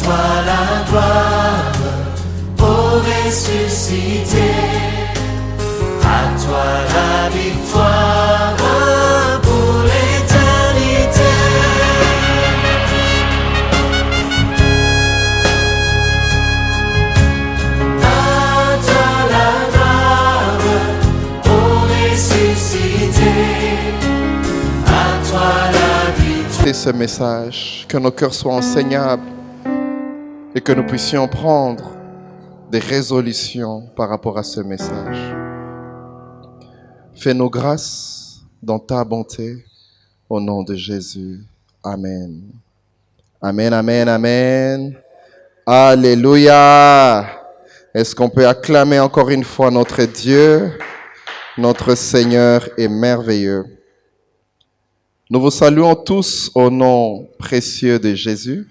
toi la gloire, ô ressuscité. À toi la victoire pour l'éternité. À toi la gloire, ô ressuscité. À toi la victoire. Et ce message, que nos cœurs soient enseignables et que nous puissions prendre des résolutions par rapport à ce message. Fais-nous grâce dans ta bonté, au nom de Jésus. Amen. Amen, amen, amen. Alléluia. Est-ce qu'on peut acclamer encore une fois notre Dieu? Notre Seigneur est merveilleux. Nous vous saluons tous au nom précieux de Jésus.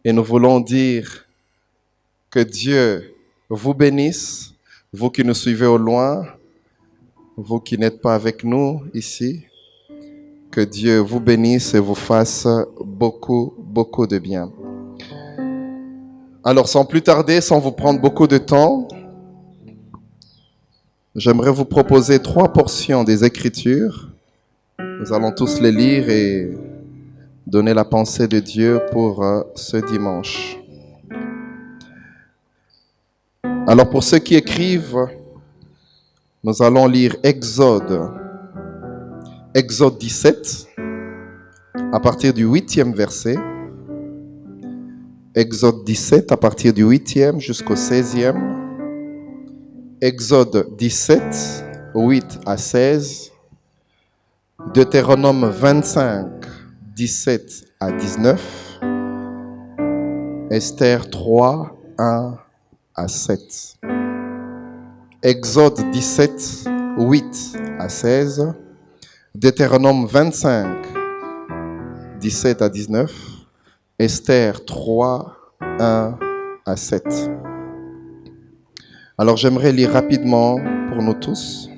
Et nous voulons dire que Dieu vous bénisse. Vous qui nous suivez au loin, vous qui n'êtes pas avec nous ici, que Dieu vous bénisse et vous fasse beaucoup, beaucoup de bien. Alors, sans plus tarder, sans vous prendre beaucoup de temps, j'aimerais vous proposer 3 portions des Écritures. Nous allons tous les lire et donner la pensée de Dieu pour ce dimanche. Alors pour ceux qui écrivent, nous allons lire Exode 17, à partir du 8e verset. Exode 17, à partir du 8e jusqu'au 16e. Exode 17, 8 à 16. Deutéronome 25, 17 à 19. Esther 3, 1 à 7. Exode 17, 8 à 16. Deutéronome 25, 17 à 19. Esther 3, 1 à 7. Alors j'aimerais lire rapidement pour nous tous.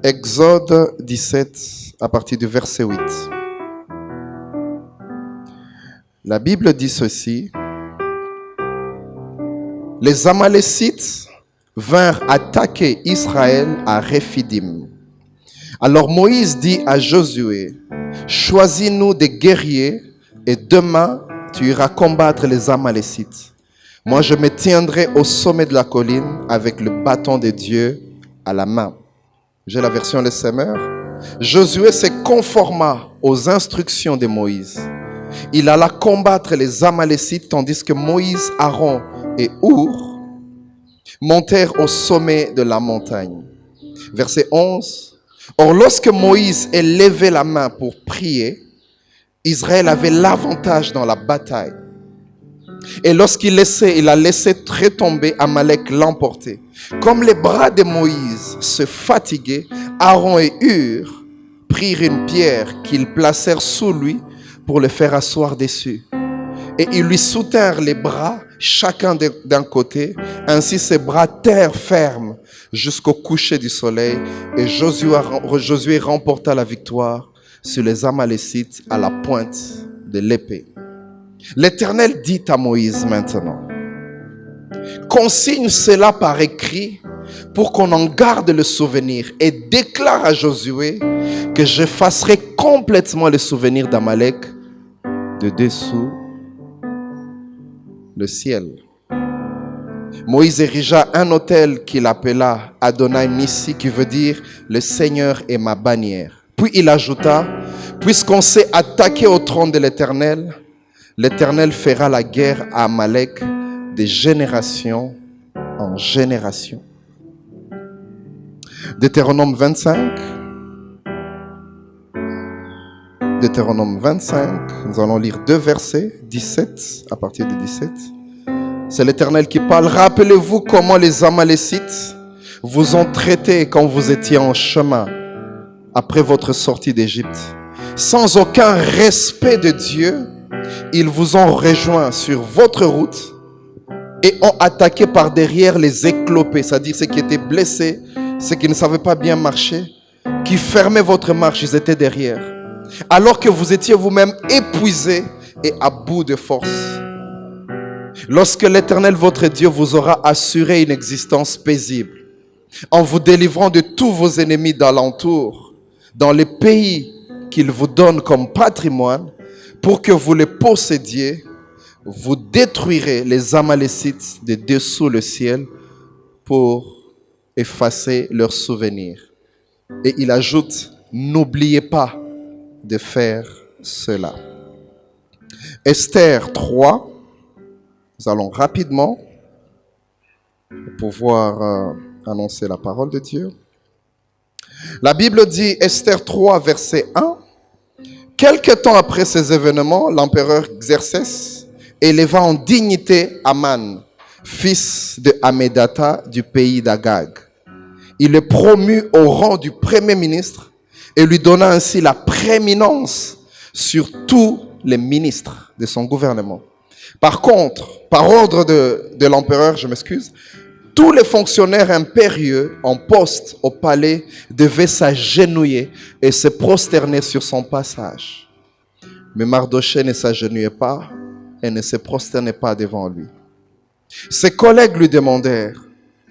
Exode 17 à partir du verset 8. La Bible dit ceci. Les Amalécites vinrent attaquer Israël à Réphidim. Alors Moïse dit à Josué, choisis-nous des guerriers et demain tu iras combattre les Amalécites. Moi je me tiendrai au sommet de la colline avec le bâton de Dieu à la main. J'ai la version Les Semeurs. Josué se conforma aux instructions de Moïse. Il alla combattre les Amalécites tandis que Moïse, Aaron et Our montèrent au sommet de la montagne. Verset 11. Or, lorsque Moïse ait levé la main pour prier, Israël avait l'avantage dans la bataille. Et lorsqu'il a laissé retomber, Amalek l'emportait. Comme les bras de Moïse se fatiguaient, Aaron et Hur prirent une pierre qu'ils placèrent sous lui pour le faire asseoir dessus. Et ils lui soutinrent les bras, chacun d'un côté. Ainsi ses bras tinrent fermes jusqu'au coucher du soleil. Et Josué remporta la victoire sur les Amalécites à la pointe de l'épée. L'Éternel dit à Moïse maintenant, consigne cela par écrit pour qu'on en garde le souvenir et déclare à Josué que j'effacerai complètement le souvenir d'Amalek de dessous le ciel. Moïse érigea un autel qu'il appela Adonai Nissi, qui veut dire le Seigneur est ma bannière. Puis il ajouta, puisqu'on s'est attaqué au trône de l'Éternel, l'Éternel fera la guerre à Amalek de génération en génération. Deutéronome 25. Deutéronome 25, nous allons lire 2 versets, 17, à partir de 17. C'est l'Éternel qui parle. Rappelez-vous comment les Amalécites vous ont traité quand vous étiez en chemin après votre sortie d'Égypte. Sans aucun respect de Dieu, ils vous ont rejoints sur votre route et ont attaqué par derrière les éclopés, c'est-à-dire ceux qui étaient blessés, ceux qui ne savaient pas bien marcher, qui fermaient votre marche, ils étaient derrière. alors que vous étiez vous-même épuisés et à bout de force. Lorsque l'Éternel votre Dieu vous aura assuré une existence paisible, en vous délivrant de tous vos ennemis d'alentour, dans les pays qu'il vous donne comme patrimoine, pour que vous les possédiez, vous détruirez les Amalécites de dessous le ciel pour effacer leurs souvenirs. Et il ajoute, n'oubliez pas de faire cela. Esther 3, nous allons rapidement pouvoir annoncer la parole de Dieu. La Bible dit, Esther 3, verset 1, « Quelque temps après ces événements, l'empereur Xerxès éleva en dignité Aman, fils de Hammédatha du pays d'Agag. Il le promut au rang du premier ministre et lui donna ainsi la prééminence sur tous les ministres de son gouvernement. Par contre, par ordre de l'empereur, tous les fonctionnaires impérieux en poste au palais devaient s'agenouiller et se prosterner sur son passage. Mais Mardochée ne s'agenouillait pas et ne se prosternait pas devant lui. Ses collègues lui demandèrent,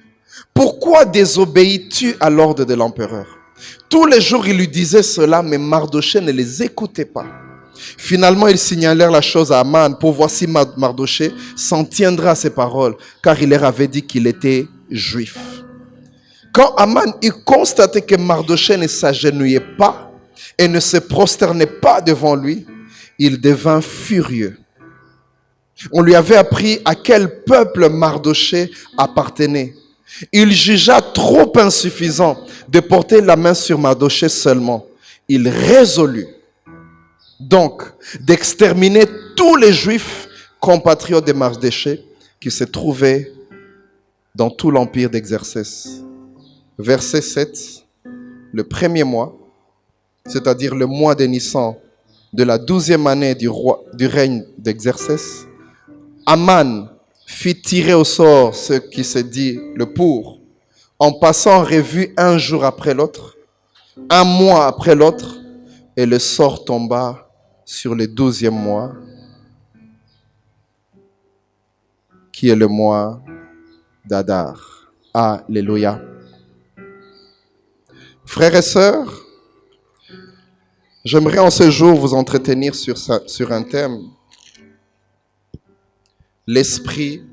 « Pourquoi désobéis-tu à l'ordre de l'empereur ?» Tous les jours, ils lui disaient cela, mais Mardochée ne les écoutait pas. Finalement, ils signalèrent la chose à Aman pour voir si Mardochée s'en tiendrait à ses paroles, car il leur avait dit qu'il était juif. Quand Aman eut constaté que Mardochée ne s'agenouillait pas et ne se prosternait pas devant lui, il devint furieux. On lui avait appris à quel peuple Mardochée appartenait. Il jugea trop insuffisant de porter la main sur Mardochée seulement. Il résolut donc d'exterminer tous les Juifs compatriotes de Mardochée qui se trouvaient dans tout l'empire d'Exercès. Verset 7. Le premier mois, c'est-à-dire le mois de Nissan de la 12e année du règne d'Exercès, Aman fit tirer au sort ce qui se dit le pour, en passant en revue un jour après l'autre, un mois après l'autre, et le sort tomba sur le 12e mois, qui est le mois d'Adar. Alléluia. Frères et sœurs, j'aimerais en ce jour vous entretenir sur un thème. L'esprit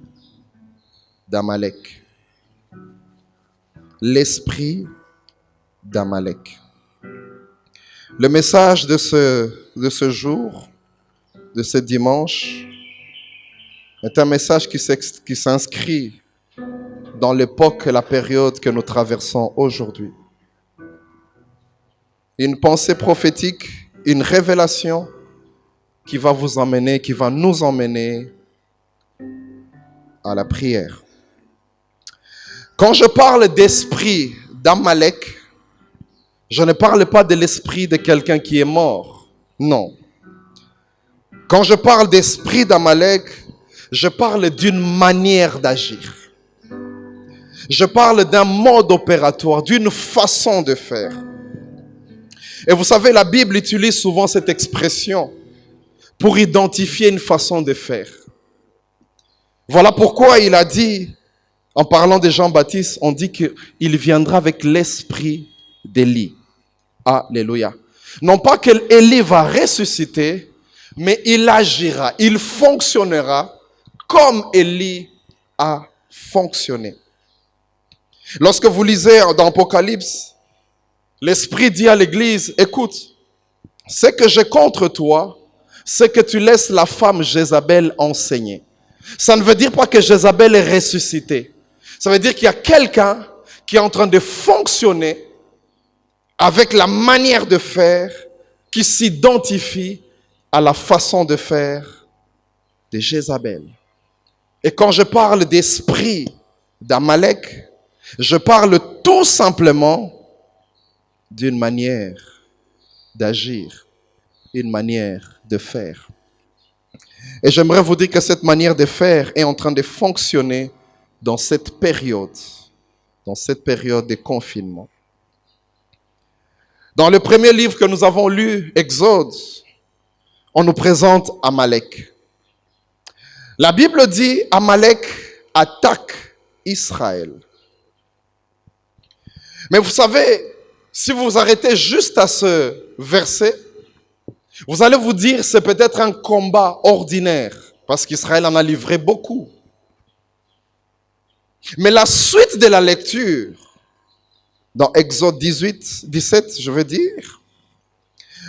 d'Amalek. L'esprit d'Amalek. Le message de ce jour, de ce dimanche, est un message qui s'inscrit dans l'époque et la période que nous traversons aujourd'hui. Une pensée prophétique, une révélation qui va nous emmener à la prière. Quand je parle d'esprit d'Amalek, je ne parle pas de l'esprit de quelqu'un qui est mort. Non. Quand je parle d'esprit d'Amalek, je parle d'une manière d'agir. Je parle d'un mode opératoire, d'une façon de faire. Et vous savez, la Bible utilise souvent cette expression pour identifier une façon de faire. Voilà pourquoi il a dit, en parlant de Jean-Baptiste, on dit qu'il viendra avec l'esprit d'Élie. Alléluia. Non pas qu'Élie va ressusciter, mais il agira, il fonctionnera comme Élie a fonctionné. Lorsque vous lisez dans Apocalypse, l'Esprit dit à l'Église, écoute, ce que j'ai contre toi, c'est que tu laisses la femme Jézabel enseigner. Ça ne veut dire pas que Jézabel est ressuscitée. Ça veut dire qu'il y a quelqu'un qui est en train de fonctionner avec la manière de faire qui s'identifie à la façon de faire de Jézabel. Et quand je parle d'esprit d'Amalek, je parle tout simplement d'une manière d'agir, une manière de faire. Et j'aimerais vous dire que cette manière de faire est en train de fonctionner dans cette période de confinement. Dans le premier livre que nous avons lu, Exode, on nous présente Amalek. La Bible dit Amalek attaque Israël. Mais vous savez, si vous vous arrêtez juste à ce verset, vous allez vous dire c'est peut-être un combat ordinaire parce qu'Israël en a livré beaucoup. Mais la suite de la lecture, dans Exode 17, je veux dire,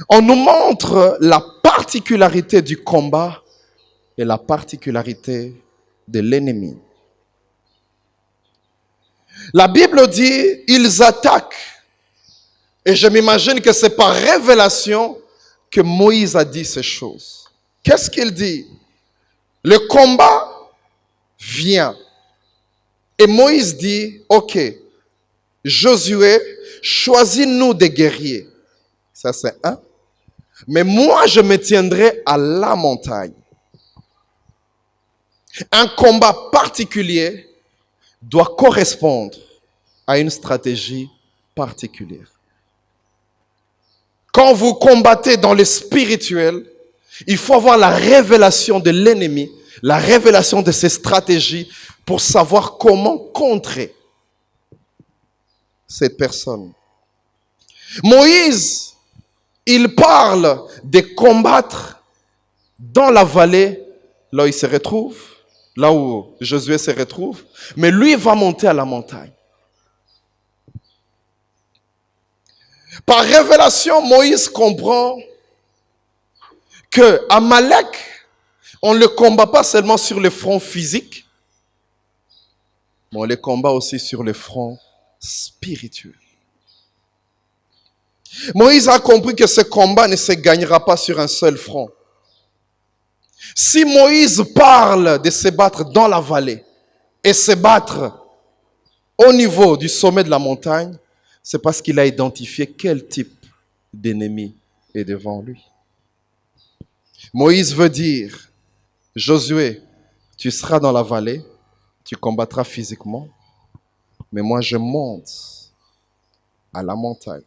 on nous montre la particularité du combat et la particularité de l'ennemi. La Bible dit, ils attaquent. Et je m'imagine que c'est par révélation que Moïse a dit ces choses. Qu'est-ce qu'il dit? Le combat vient. Et Moïse dit, ok, Josué, choisis-nous des guerriers. Ça c'est un. Mais moi, je me tiendrai à la montagne. Un combat particulier doit correspondre à une stratégie particulière. Quand vous combattez dans le spirituel, il faut avoir la révélation de l'ennemi, la révélation de ses stratégies pour savoir comment contrer cette personne. Moïse, il parle de combattre dans la vallée, là où il se retrouve, là où Josué se retrouve, mais lui va monter à la montagne. Par révélation, Moïse comprend que Amalek, on ne le combat pas seulement sur le front physique, mais on le combat aussi sur le front spirituel. Moïse a compris que ce combat ne se gagnera pas sur un seul front. Si Moïse parle de se battre dans la vallée et se battre au niveau du sommet de la montagne, c'est parce qu'il a identifié quel type d'ennemi est devant lui. Moïse veut dire, Josué, tu seras dans la vallée, tu combattras physiquement, mais moi je monte à la montagne.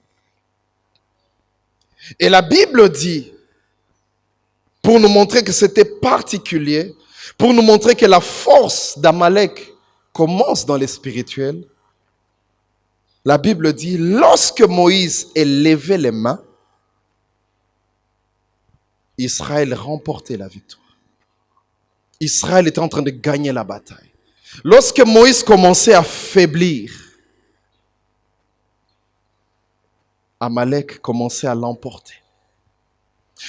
Et la Bible dit, pour nous montrer que c'était particulier, pour nous montrer que la force d'Amalek commence dans les spirituels, la Bible dit, lorsque Moïse ait levé les mains, Israël remportait la victoire. Israël était en train de gagner la bataille. Lorsque Moïse commençait à faiblir, Amalek commençait à l'emporter.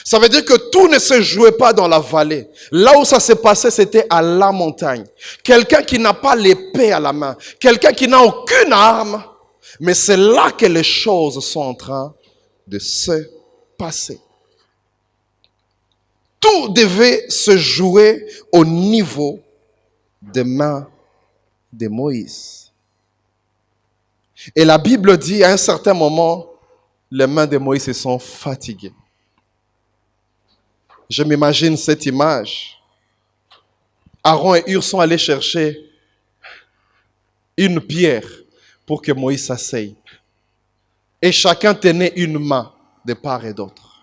Ça veut dire que tout ne se jouait pas dans la vallée. Là où ça s'est passé, c'était à la montagne. Quelqu'un qui n'a pas l'épée à la main, quelqu'un qui n'a aucune arme, mais c'est là que les choses sont en train de se passer. Tout devait se jouer au niveau des mains de Moïse. Et la Bible dit, à un certain moment, les mains de Moïse se sont fatiguées. Je m'imagine cette image. Aaron et Hur sont allés chercher une pierre pour que Moïse s'asseye. Et chacun tenait une main de part et d'autre.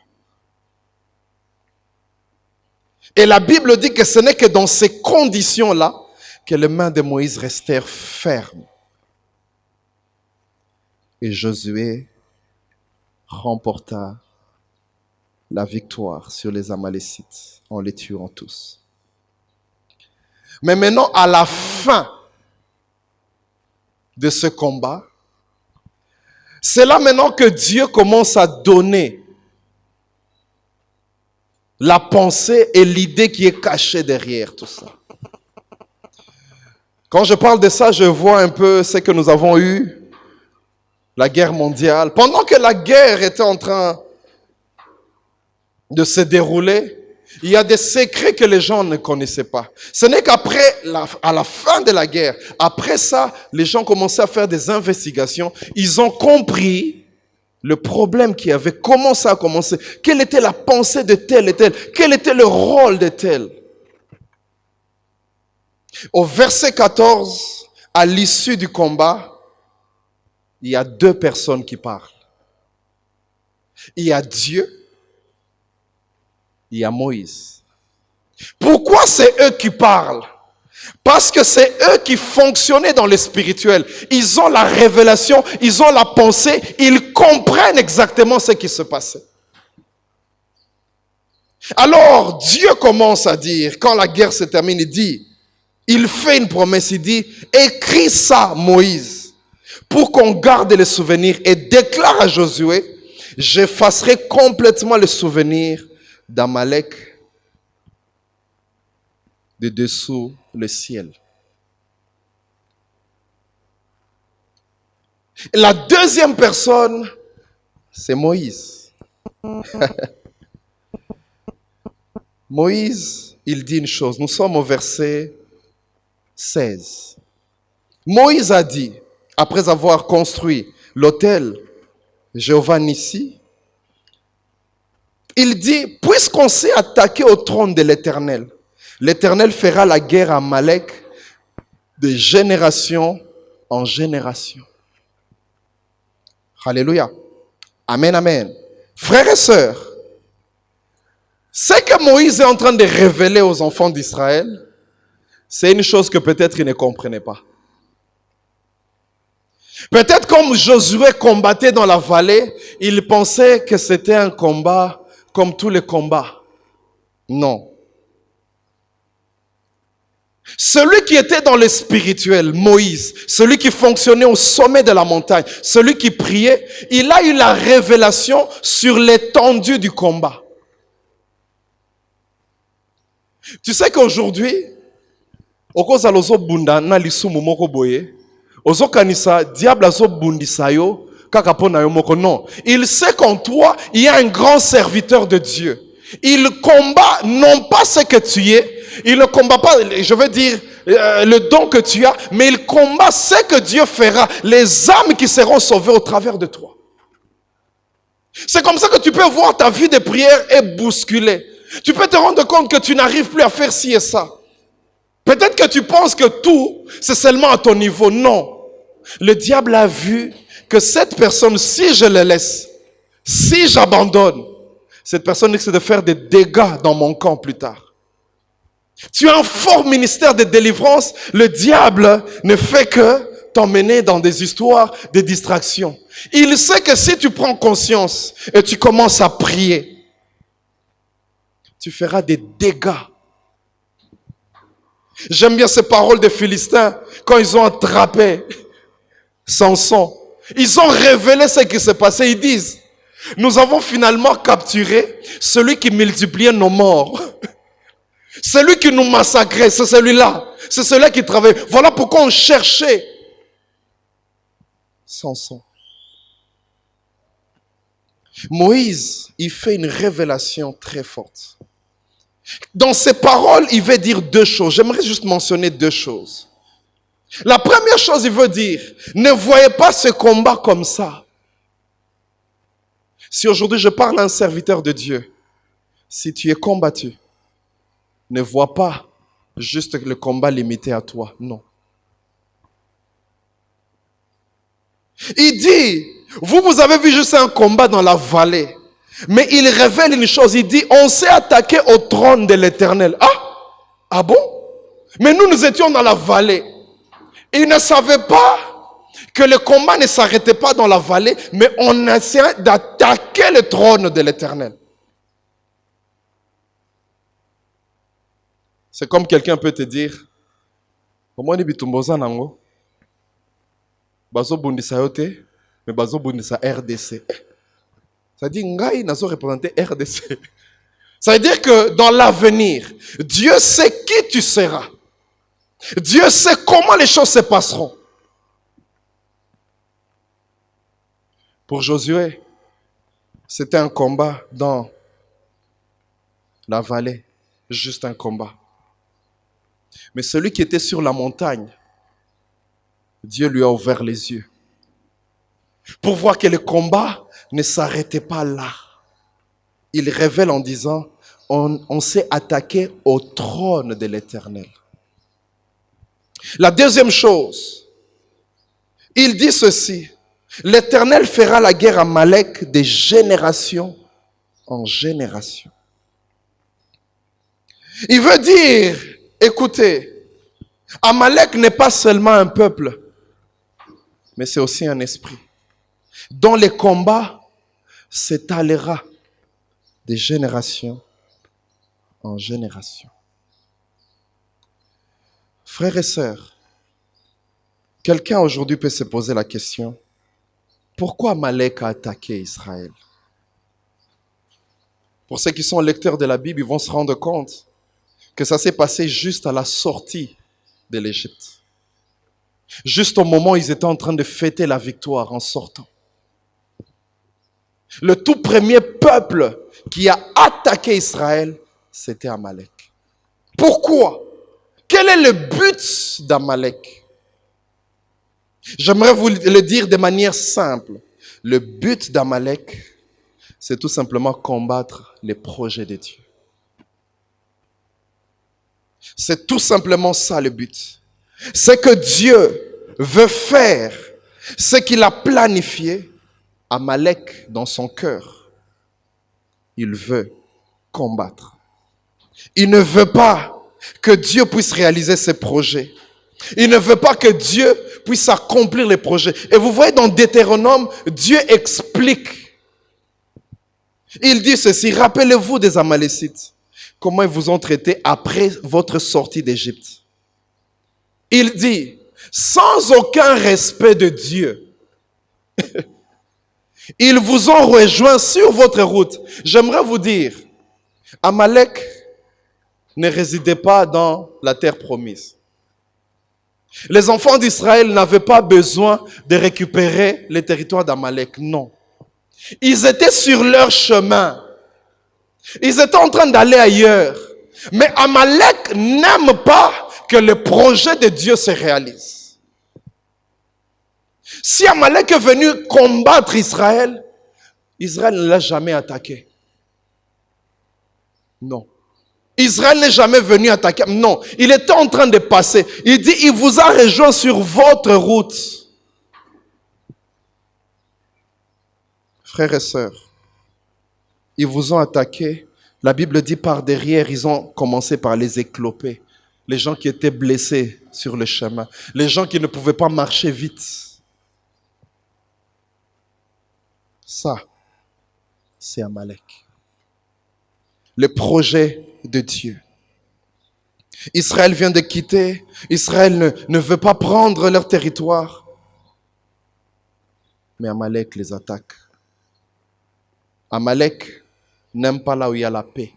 Et la Bible dit que ce n'est que dans ces conditions-là que les mains de Moïse restèrent fermes. Et Josué remporta la victoire sur les Amalécites en les tuant tous. Mais maintenant, à la fin de ce combat, c'est là maintenant que Dieu commence à donner la pensée et l'idée qui est cachée derrière tout ça. Quand je parle de ça, je vois un peu ce que nous avons eu, la guerre mondiale. Pendant que la guerre était en train de se dérouler, il y a des secrets que les gens ne connaissaient pas. Ce n'est qu'après, à la fin de la guerre, après ça, les gens commençaient à faire des investigations. Ils ont compris le problème qu'il y avait, comment ça a commencé, quelle était la pensée de tel et tel, quel était le rôle de tel. Au verset 14, à l'issue du combat, il y a deux personnes qui parlent. Il y a Dieu, il y a Moïse. Pourquoi c'est eux qui parlent? Parce que c'est eux qui fonctionnaient dans le spirituel. Ils ont la révélation, ils ont la pensée, ils comprennent exactement ce qui se passait. Alors Dieu commence à dire, quand la guerre se termine, il fait une promesse, il dit, écris ça Moïse, pour qu'on garde les souvenirs, et déclare à Josué, j'effacerai complètement le souvenir d'Amalek de dessous le ciel. Et la deuxième personne, c'est Moïse. Moïse, il dit une chose. Nous sommes au verset 16. Moïse a dit, après avoir construit l'autel Jéhovah Nissi, il dit, puisqu'on s'est attaqué au trône de l'Éternel, l'Éternel fera la guerre à Amalek de génération en génération. Alléluia. Amen, amen. Frères et sœurs, ce que Moïse est en train de révéler aux enfants d'Israël, c'est une chose que peut-être ils ne comprenaient pas. Peut-être comme Josué combattait dans la vallée, il pensait que c'était un combat comme tous les combats. Non. Celui qui était dans le spirituel, Moïse, celui qui fonctionnait au sommet de la montagne, celui qui priait, il a eu la révélation sur l'étendue du combat. Tu sais qu'aujourd'hui, okozala ozobunda na lisumu moko boye, ozokanisa diable azobundisa yo kaka po na yo moko. Non, il sait qu'en toi, il y a un grand serviteur de Dieu. Il combat non pas ce que tu es, il ne combat pas, je veux dire, le don que tu as, mais il combat ce que Dieu fera, les âmes qui seront sauvées au travers de toi. C'est comme ça que tu peux voir ta vie de prière est bousculée. Tu peux te rendre compte que tu n'arrives plus à faire ci et ça. Peut-être que tu penses que tout, c'est seulement à ton niveau. Non. Le diable a vu que cette personne, si je le laisse, si j'abandonne, cette personne risque de faire des dégâts dans mon camp plus tard. Tu as un fort ministère de délivrance. Le diable ne fait que t'emmener dans des histoires de distraction. Il sait que si tu prends conscience et tu commences à prier, tu feras des dégâts. J'aime bien ces paroles des Philistins quand ils ont attrapé Samson. Ils ont révélé ce qui s'est passé. Ils disent, nous avons finalement capturé celui qui multipliait nos morts. Celui qui nous massacrait, c'est celui-là. C'est celui-là qui travaillait. Voilà pourquoi on cherchait Samson. Moïse, il fait une révélation très forte. Dans ses paroles, il veut dire deux choses. J'aimerais juste mentionner deux choses. La première chose, il veut dire, ne voyez pas ce combat comme ça. Si aujourd'hui je parle à un serviteur de Dieu, si tu es combattu, ne vois pas juste le combat limité à toi. Non. Il dit, vous avez vu juste un combat dans la vallée. Mais il révèle une chose, il dit, on s'est attaqué au trône de l'Éternel. Ah bon? Mais nous étions dans la vallée. Il ne savait pas que le combat ne s'arrêtait pas dans la vallée, mais on essayait d'attaquer le trône de l'Éternel. C'est comme quelqu'un peut te dire, comment on bitumboza nango? Bazo bundisa yote, mais bazo bundisa RDC. Ça dit, Ngai n'a pas représenté RDC. Ça veut dire que dans l'avenir, Dieu sait qui tu seras. Dieu sait comment les choses se passeront. Pour Josué, c'était un combat dans la vallée. Juste un combat. Mais celui qui était sur la montagne, Dieu lui a ouvert les yeux. Pour voir que le combat ne s'arrêtait pas là. Il révèle en disant, on s'est attaqué au trône de l'Éternel. La deuxième chose, il dit ceci, L'Éternel fera la guerre à Amalek de génération en génération. Il veut dire, écoutez, Amalek n'est pas seulement un peuple, mais c'est aussi un esprit, dont les combats s'étalera de génération en génération. Frères et sœurs, quelqu'un aujourd'hui peut se poser la question, pourquoi Amalek a attaqué Israël? Pour ceux qui sont lecteurs de la Bible, ils vont se rendre compte que ça s'est passé juste à la sortie de l'Égypte. Juste au moment où ils étaient en train de fêter la victoire en sortant. Le tout premier peuple qui a attaqué Israël, c'était Amalek. Pourquoi? Quel est le but d'Amalek? J'aimerais vous le dire de manière simple. Le but d'Amalek, c'est tout simplement combattre les projets de Dieu. C'est tout simplement ça le but. C'est que Dieu veut faire ce qu'il a planifié. Amalek, dans son cœur, il veut combattre. Il ne veut pas que Dieu puisse réaliser ses projets. Il ne veut pas que Dieu puisse accomplir les projets. Et vous voyez dans Deutéronome, Dieu explique. Il dit ceci, rappelez-vous des Amalécites, comment ils vous ont traité après votre sortie d'Égypte. Il dit, sans aucun respect de Dieu, ils vous ont rejoint sur votre route. J'aimerais vous dire, Amalek ne résidait pas dans la terre promise. Les enfants d'Israël n'avaient pas besoin de récupérer les territoires d'Amalek, non. Ils étaient sur leur chemin. Ils étaient en train d'aller ailleurs. Mais Amalek n'aime pas que le projet de Dieu se réalise. Si Amalek est venu combattre Israël, Israël ne l'a jamais attaqué. Non. Israël n'est jamais venu attaquer. Non. Il était en train de passer. Il dit, il vous a rejoint sur votre route. Frères et sœurs, ils vous ont attaqué. La Bible dit par derrière, ils ont commencé par les écloper. Les gens qui étaient blessés sur le chemin. Les gens qui ne pouvaient pas marcher vite. Ça, c'est Amalek. Le projet de Dieu. Israël vient de quitter. Israël ne veut pas prendre leur territoire. Mais Amalek les attaque. Amalek n'aime pas là où il y a la paix.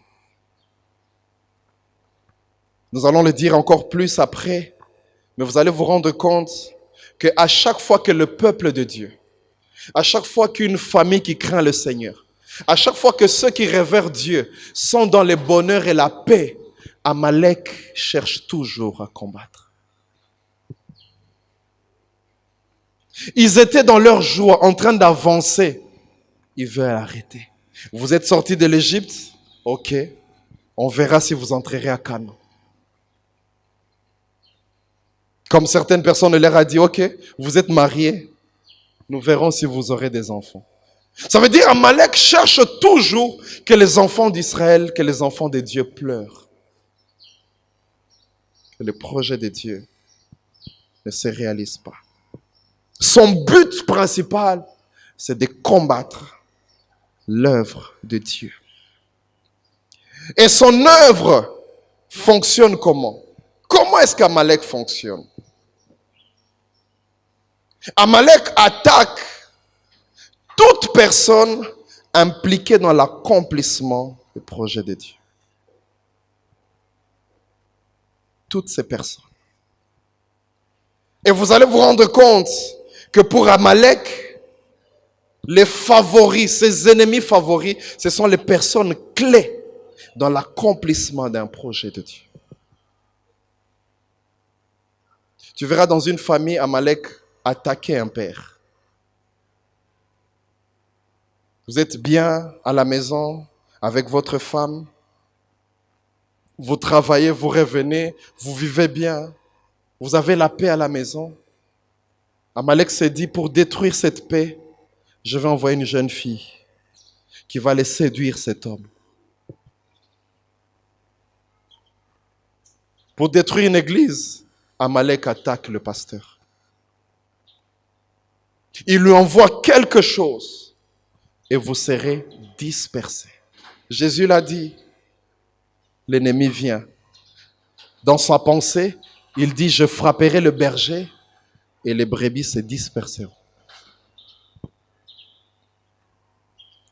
Nous allons le dire encore plus après, mais vous allez vous rendre compte qu'à chaque fois que le peuple de Dieu, à chaque fois qu'une famille qui craint le Seigneur, à chaque fois que ceux qui révèrent Dieu sont dans le bonheur et la paix, Amalek cherche toujours à combattre. Ils étaient dans leur joie, en train d'avancer. Ils veulent arrêter. Vous êtes sortis de l'Égypte? Ok. On verra si vous entrerez à Canaan. Comme certaines personnes leur ont dit, ok, vous êtes mariés. Nous verrons si vous aurez des enfants. Ça veut dire Amalek cherche toujours que les enfants d'Israël, que les enfants de Dieu pleurent. Que le projet de Dieu ne se réalise pas. Son but principal, c'est de combattre l'œuvre de Dieu. Et son œuvre fonctionne comment? Comment est-ce qu'Amalek fonctionne? Amalek attaque toute personne impliquée dans l'accomplissement du projet de Dieu. Toutes ces personnes. Et vous allez vous rendre compte que pour Amalek, les favoris, ses ennemis favoris, ce sont les personnes clés dans l'accomplissement d'un projet de Dieu. Tu verras dans une famille, Amalek attaquer un père. Vous êtes bien à la maison avec votre femme, vous travaillez, vous revenez, vous vivez bien, vous avez la paix à la maison. Amalek s'est dit, pour détruire cette paix, je vais envoyer une jeune fille qui va aller séduire cet homme. Pour détruire une église, Amalek attaque le pasteur. Il lui envoie quelque chose et vous serez dispersés. Jésus l'a dit, l'ennemi vient. Dans sa pensée, il dit, je frapperai le berger et les brebis se disperseront.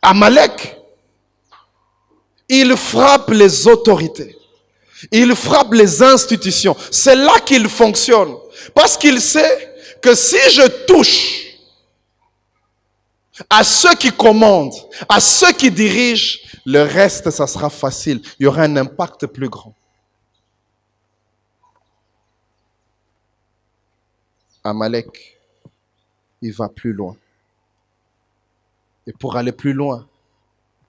Amalek, il frappe les autorités. Il frappe les institutions. C'est là qu'il fonctionne. Parce qu'il sait que si je touche à ceux qui commandent, à ceux qui dirigent, le reste, ça sera facile. Il y aura un impact plus grand. Amalek, il va plus loin. Et pour aller plus loin,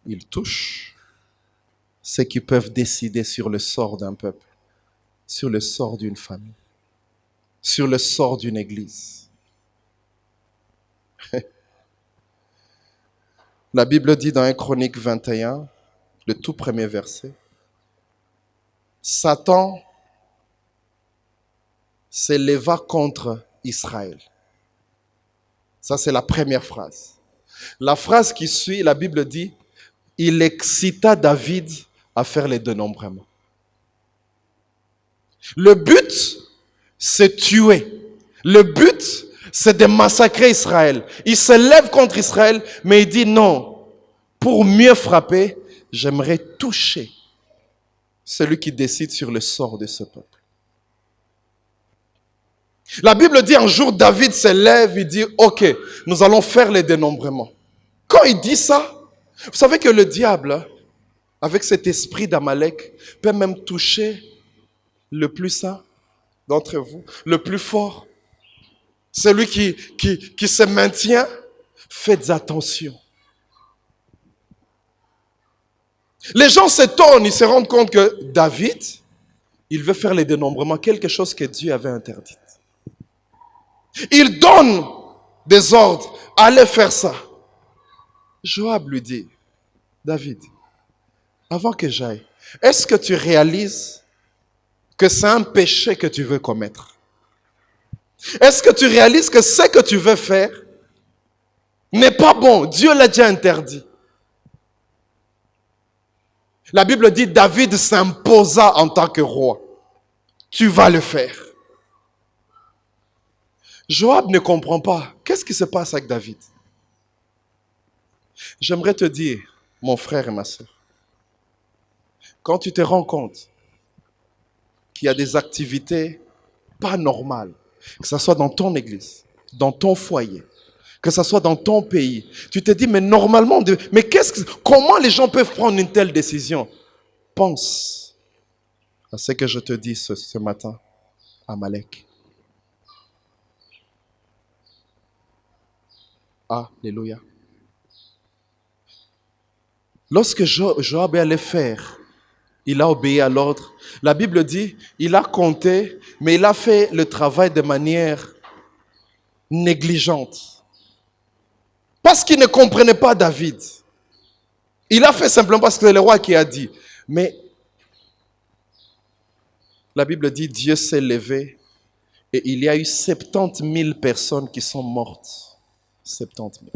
il touche ceux qui peuvent décider sur le sort d'un peuple, sur le sort d'une famille, sur le sort d'une église. La Bible dit dans 1 Chronique 21, le tout premier verset, Satan s'éleva contre Israël. Ça, c'est la première phrase. La phrase qui suit, la Bible dit, il excita David à faire les dénombrements. Le but, c'est tuer. Le but, c'est de massacrer Israël. Il se lève contre Israël, mais il dit non. Pour mieux frapper, j'aimerais toucher celui qui décide sur le sort de ce peuple. La Bible dit un jour, David se lève, il dit, ok, nous allons faire les dénombrements. Quand il dit ça, vous savez que le diable, avec cet esprit d'Amalek, peut même toucher le plus saint d'entre vous, le plus fort, celui qui se maintient. Faites attention. Les gens s'étonnent, ils se rendent compte que David, il veut faire les dénombrements, quelque chose que Dieu avait interdit. Il donne des ordres, allez faire ça. Joab lui dit, David, avant que j'aille, est-ce que tu réalises que c'est un péché que tu veux commettre? Est-ce que tu réalises que ce que tu veux faire n'est pas bon? Dieu l'a déjà interdit. La Bible dit, David s'imposa en tant que roi. Tu vas le faire. Joab ne comprend pas. Qu'est-ce qui se passe avec David? J'aimerais te dire, mon frère et ma soeur, quand tu te rends compte qu'il y a des activités pas normales, que ce soit dans ton église, dans ton foyer, que ce soit dans ton pays, tu te dis, mais normalement, mais comment les gens peuvent prendre une telle décision? Pense à ce que je te dis ce matin, Amalek. Alléluia. Lorsque Joab allait faire, il a obéi à l'ordre. La Bible dit, il a compté, mais il a fait le travail de manière négligente. Parce qu'il ne comprenait pas David. Il a fait simplement parce que c'est le roi qui a dit. Mais la Bible dit, Dieu s'est levé et il y a eu 70 000 personnes qui sont mortes. 70 000.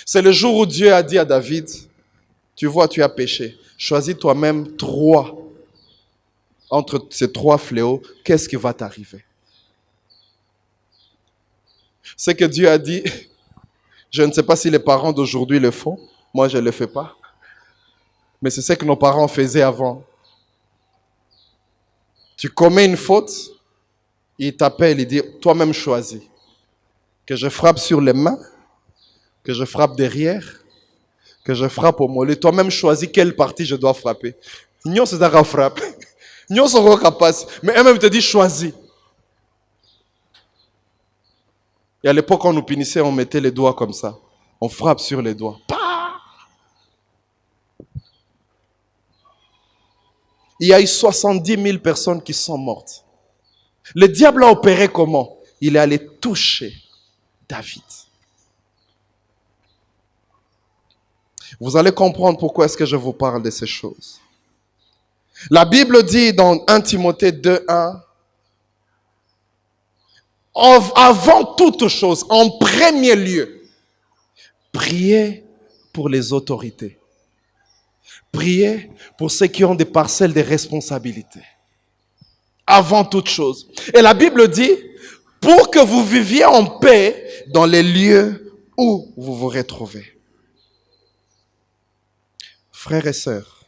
C'est le jour où Dieu a dit à David, tu vois, tu as péché. Choisis toi-même 3. Entre ces 3 fléaux, qu'est-ce qui va t'arriver? C'est que Dieu a dit, je ne sais pas si les parents d'aujourd'hui le font. Moi, je ne le fais pas. Mais c'est ce que nos parents faisaient avant. Tu commets une faute, il t'appelle, il dit, toi-même choisis. Que je frappe sur les mains, que je frappe derrière, que je frappe au mollet. Toi-même choisis quelle partie je dois frapper. Nous, c'est ça frappe. Nous sommes capables. Mais elle-même te dit, choisis. Et à l'époque, quand on nous punissait, on mettait les doigts comme ça. On frappe sur les doigts. Il y a eu 70 000 personnes qui sont mortes. Le diable a opéré comment? il est allé toucher David. Vous allez comprendre pourquoi est-ce que je vous parle de ces choses. La Bible dit dans 1 Timothée 2:1, avant toute chose, en premier lieu, priez pour les autorités. Priez pour ceux qui ont des parcelles de responsabilité. Avant toute chose. Et la Bible dit, pour que vous viviez en paix dans les lieux où vous vous retrouvez. Frères et sœurs,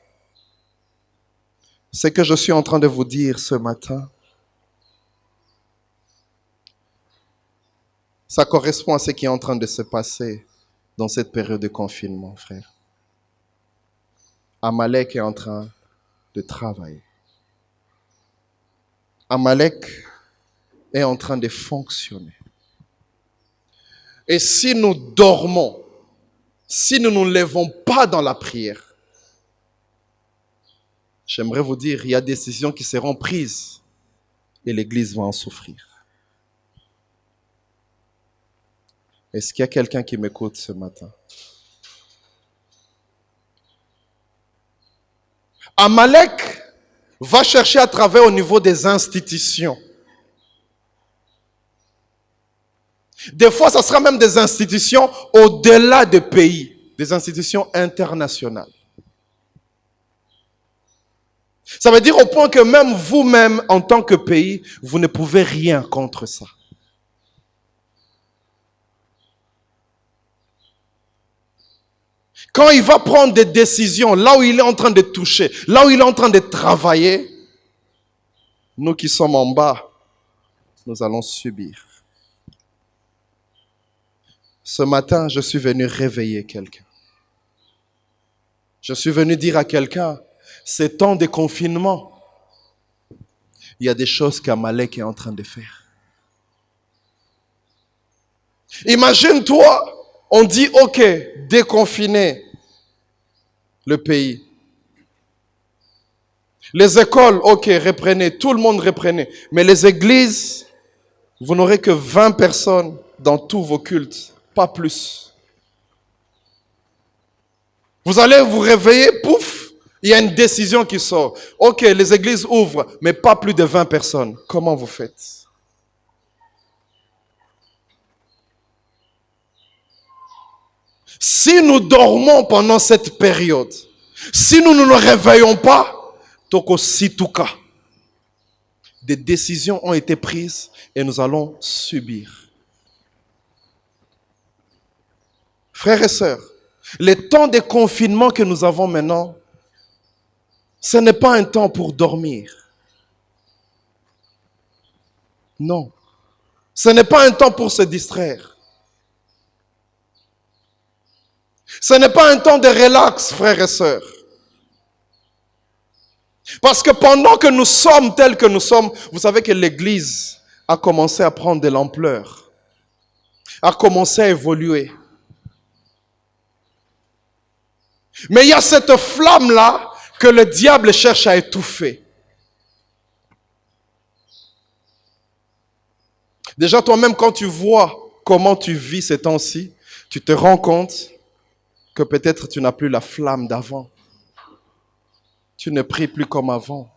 ce que je suis en train de vous dire ce matin, ça correspond à ce qui est en train de se passer dans cette période de confinement, frère. Amalek est en train de travailler. Amalek est en train de fonctionner. Et si nous dormons, si nous ne nous lèvons pas dans la prière, j'aimerais vous dire, il y a des décisions qui seront prises et l'Église va en souffrir. Est-ce qu'il y a quelqu'un qui m'écoute ce matin? Amalek va chercher à travailler au niveau des institutions. Des fois, ça sera même des institutions au-delà des pays, des institutions internationales. Ça veut dire au point que même vous-même, en tant que pays, vous ne pouvez rien contre ça. Quand il va prendre des décisions, là où il est en train de toucher, là où il est en train de travailler, nous qui sommes en bas, nous allons subir. Ce matin, je suis venu réveiller quelqu'un. Je suis venu dire à quelqu'un, ces temps de confinement, il y a des choses qu'Amalek est en train de faire. Imagine-toi, on dit, ok, déconfiner le pays. Les écoles, ok, reprenez, tout le monde reprenez. Mais les églises, vous n'aurez que 20 personnes dans tous vos cultes, pas plus. Vous allez vous réveiller, pouf, il y a une décision qui sort. Ok, les églises ouvrent, mais pas plus de 20 personnes. Comment vous faites? Si nous dormons pendant cette période, si nous ne nous réveillons pas, toko situka, des décisions ont été prises et nous allons subir. Frères et sœurs, les temps de confinement que nous avons maintenant, ce n'est pas un temps pour dormir. Non. Ce n'est pas un temps pour se distraire. Ce n'est pas un temps de relax, frères et sœurs. Parce que pendant que nous sommes tels que nous sommes, vous savez que l'Église a commencé à prendre de l'ampleur, a commencé à évoluer. Mais il y a cette flamme-là que le diable cherche à étouffer. Déjà, toi-même, quand tu vois comment tu vis ces temps-ci, tu te rends compte que peut-être tu n'as plus la flamme d'avant. Tu ne pries plus comme avant.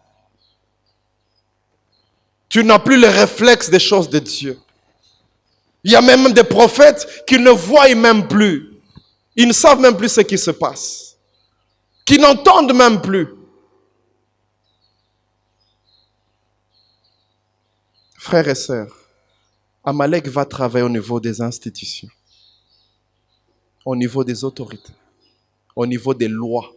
Tu n'as plus le réflexe des choses de Dieu. Il y a même des prophètes qui ne voient même plus. Ils ne savent même plus ce qui se passe. Qui n'entendent même plus. Frères et sœurs, Amalek va travailler au niveau des institutions, au niveau des autorités, au niveau des lois,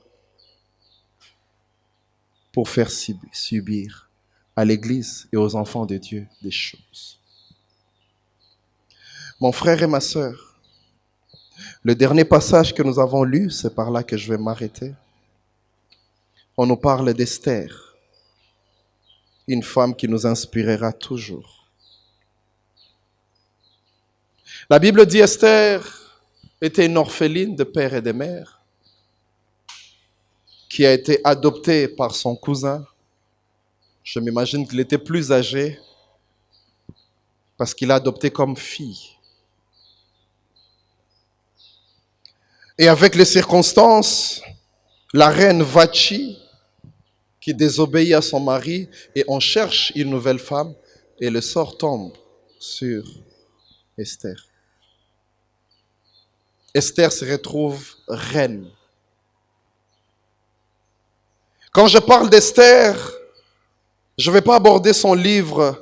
pour faire subir à l'Église et aux enfants de Dieu des choses. Mon frère et ma sœur, le dernier passage que nous avons lu, c'est par là que je vais m'arrêter. On nous parle d'Esther, une femme qui nous inspirera toujours. La Bible dit Esther était une orpheline de père et de mère qui a été adoptée par son cousin. Je m'imagine qu'il était plus âgé parce qu'il l'a adoptée comme fille. Et avec les circonstances, la reine Vachi, qui désobéit à son mari, et on cherche une nouvelle femme, et le sort tombe sur Esther. Esther se retrouve reine. Quand je parle d'Esther, je ne vais pas aborder son livre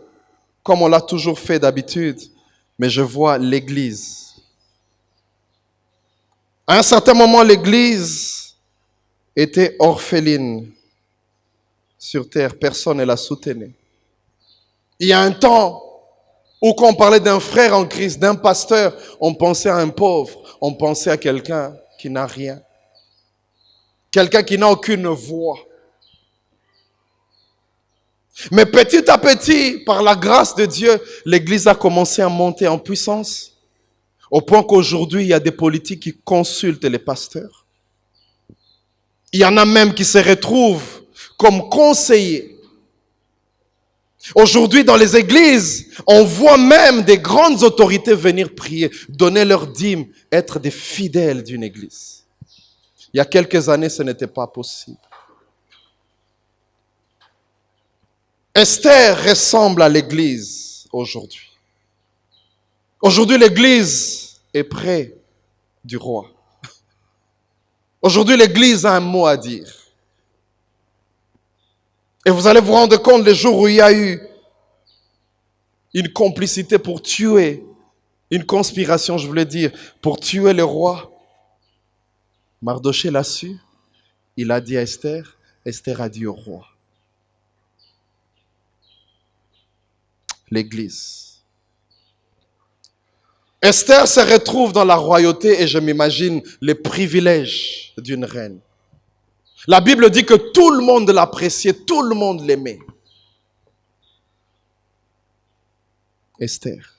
comme on l'a toujours fait d'habitude, mais je vois l'Église. À un certain moment, l'Église était orpheline sur terre. Personne ne la soutenait. Il y a un temps où quand on parlait d'un frère en Christ, d'un pasteur, on pensait à un pauvre, on pensait à quelqu'un qui n'a rien. Quelqu'un qui n'a aucune voix. Mais petit à petit, par la grâce de Dieu, l'Église a commencé à monter en puissance. Au point qu'aujourd'hui, il y a des politiques qui consultent les pasteurs. Il y en a même qui se retrouvent comme conseillers. Aujourd'hui, dans les églises, on voit même des grandes autorités venir prier, donner leur dîme, être des fidèles d'une église. Il y a quelques années, ce n'était pas possible. Esther ressemble à l'église aujourd'hui. Aujourd'hui, l'église est près du roi. Aujourd'hui, l'église a un mot à dire. Et vous allez vous rendre compte les jours où il y a eu une complicité pour tuer, une conspiration, je voulais dire, pour tuer le roi. Mardoché l'a su. Il a dit à Esther, Esther a dit au roi. L'église. Esther se retrouve dans la royauté et je m'imagine les privilèges d'une reine. La Bible dit que tout le monde l'appréciait, tout le monde l'aimait. Esther.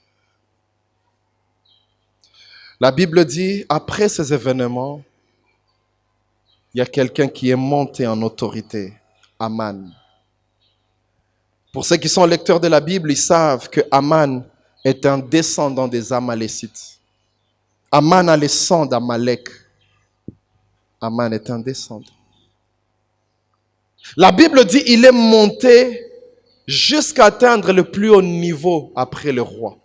La Bible dit, après ces événements, il y a quelqu'un qui est monté en autorité, Aman. Pour ceux qui sont lecteurs de la Bible, ils savent que Aman est un descendant des Amalécites. Aman a le sang d'Amalek. Aman est un descendant. La Bible dit qu'il est monté jusqu'à atteindre le plus haut niveau après le roi.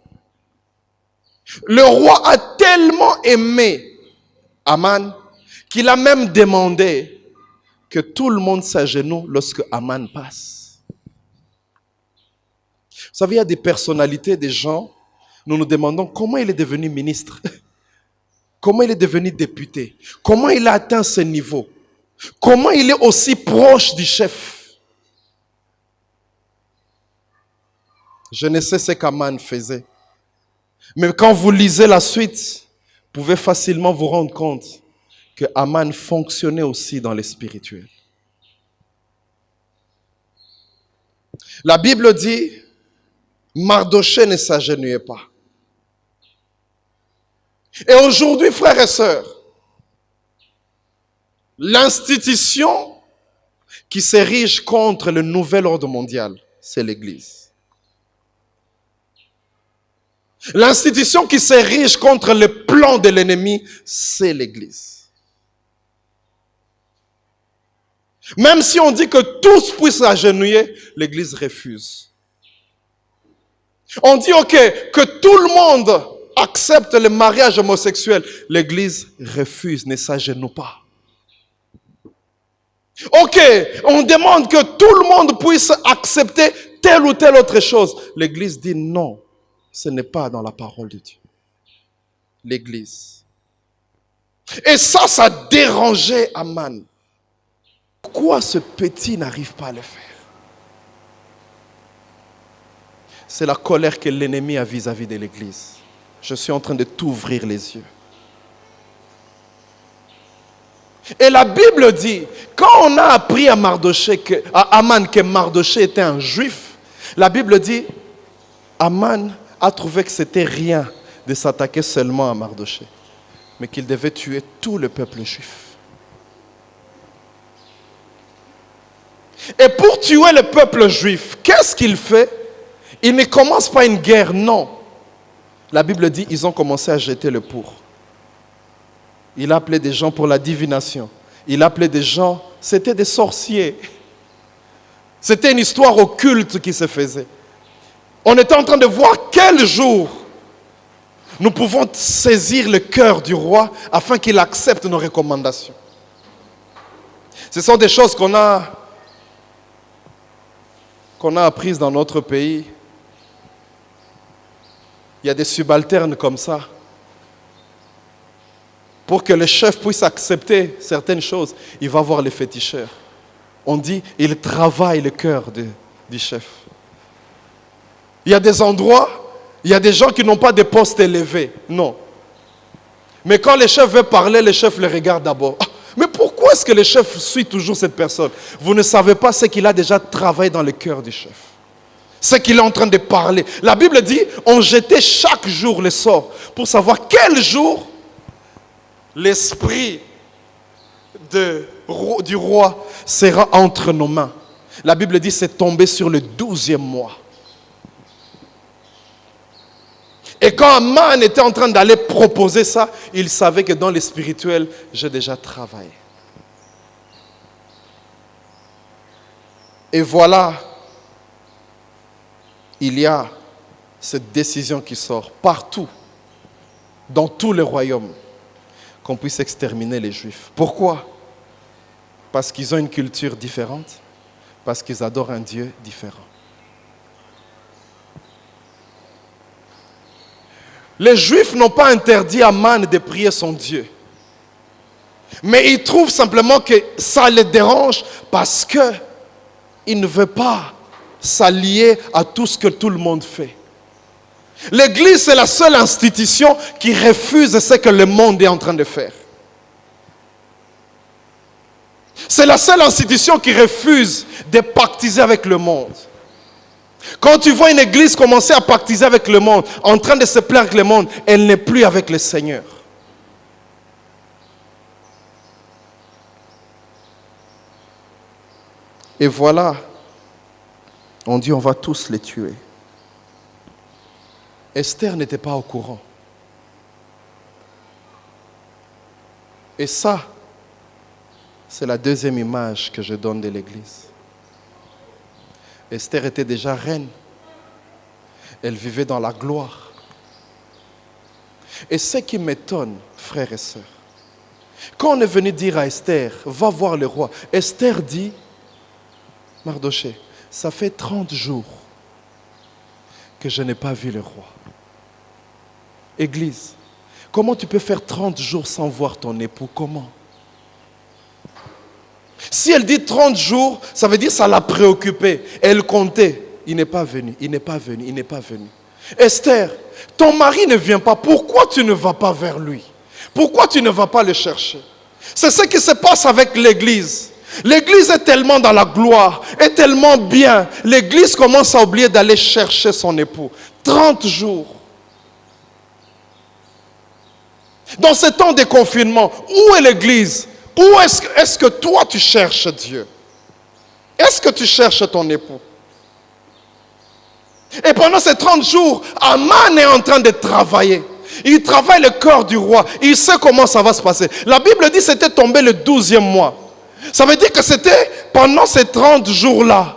Le roi a tellement aimé Aman qu'il a même demandé que tout le monde s'agenouille lorsque Aman passe. Vous savez, il y a des personnalités, des gens, nous nous demandons comment il est devenu ministre, comment il est devenu député, comment il a atteint ce niveau, comment il est aussi proche du chef. Je ne sais ce qu'Aman faisait. Mais quand vous lisez la suite, vous pouvez facilement vous rendre compte que Aman fonctionnait aussi dans le spirituel. La Bible dit, Mardoché ne s'agenouillait pas. Et aujourd'hui, frères et sœurs, l'institution qui s'érige contre le nouvel ordre mondial, c'est l'Église. L'institution qui s'érige contre le plan de l'ennemi, c'est l'Église. Même si on dit que tous puissent s'agenouiller, l'Église refuse. On dit que tout le monde accepte le mariage homosexuel. L'Église refuse, ne s'agenouille pas. On demande que tout le monde puisse accepter telle ou telle autre chose. L'Église dit non, ce n'est pas dans la parole de Dieu. L'Église. Et ça dérangeait Aman. Pourquoi ce petit n'arrive pas à le faire? C'est la colère que l'ennemi a vis-à-vis de l'Église. Je suis en train de t'ouvrir les yeux. Et la Bible dit, quand on a appris à Aman que Mardoché était un juif, la Bible dit, Aman a trouvé que c'était rien de s'attaquer seulement à Mardoché, mais qu'il devait tuer tout le peuple juif. Et pour tuer le peuple juif, qu'est-ce qu'il fait? Il ne commence pas une guerre, non. La Bible dit, ils ont commencé à jeter le pour. Il a appelé des gens pour la divination. Il a appelé des gens, c'était des sorciers. C'était une histoire occulte qui se faisait. On était en train de voir quel jour nous pouvons saisir le cœur du roi afin qu'il accepte nos recommandations. Ce sont des choses qu'on a apprises dans notre pays. Il y a des subalternes comme ça. Pour que le chef puisse accepter certaines choses, il va voir les féticheurs. On dit, il travaille le cœur du chef. Il y a des endroits, il y a des gens qui n'ont pas de postes élevés. Non. Mais quand le chef veut parler, le chef le regarde d'abord. Ah, mais pourquoi est-ce que le chef suit toujours cette personne? Vous ne savez pas ce qu'il a déjà travaillé dans le cœur du chef. Ce qu'il est en train de parler. La Bible dit, on jetait chaque jour le sort pour savoir quel jour l'esprit du roi sera entre nos mains. La Bible dit, c'est tombé sur le 12e mois. Et quand Aman était en train d'aller proposer ça, il savait que dans le spirituel, j'ai déjà travaillé. Et voilà, il y a cette décision qui sort partout, dans tous les royaumes, qu'on puisse exterminer les Juifs. Pourquoi? Parce qu'ils ont une culture différente, parce qu'ils adorent un Dieu différent. Les Juifs n'ont pas interdit à Aman de prier son Dieu. Mais ils trouvent simplement que ça les dérange parce qu'ils ne veulent pas s'allier à tout ce que tout le monde fait. L'Église, c'est la seule institution qui refuse ce que le monde est en train de faire. C'est la seule institution qui refuse de pactiser avec le monde. Quand tu vois une église commencer à pactiser avec le monde, en train de se plaire avec le monde, elle n'est plus avec le Seigneur. Et voilà, on dit on va tous les tuer. Esther n'était pas au courant. Et ça, c'est la deuxième image que je donne de l'église. Esther était déjà reine. Elle vivait dans la gloire. Et ce qui m'étonne, frères et sœurs, quand on est venu dire à Esther, va voir le roi, Esther dit, Mardoché, ça fait 30 jours que je n'ai pas vu le roi. Église, comment tu peux faire 30 jours sans voir ton époux? Comment? Si elle dit 30 jours, ça veut dire que ça l'a préoccupée. Elle comptait. Il n'est pas venu, il n'est pas venu, il n'est pas venu. Esther, ton mari ne vient pas. Pourquoi tu ne vas pas vers lui? Pourquoi tu ne vas pas le chercher? C'est ce qui se passe avec l'église. L'église est tellement dans la gloire, est tellement bien. L'église commence à oublier d'aller chercher son époux. 30 jours. Dans ce temps de confinement, où est l'église? Où est-ce que toi tu cherches Dieu? Est-ce que tu cherches ton époux? Et pendant ces 30 jours, Aman est en train de travailler. Il travaille le corps du roi. Il sait comment ça va se passer. La Bible dit que c'était tombé le 12e mois. Ça veut dire que c'était pendant ces 30 jours-là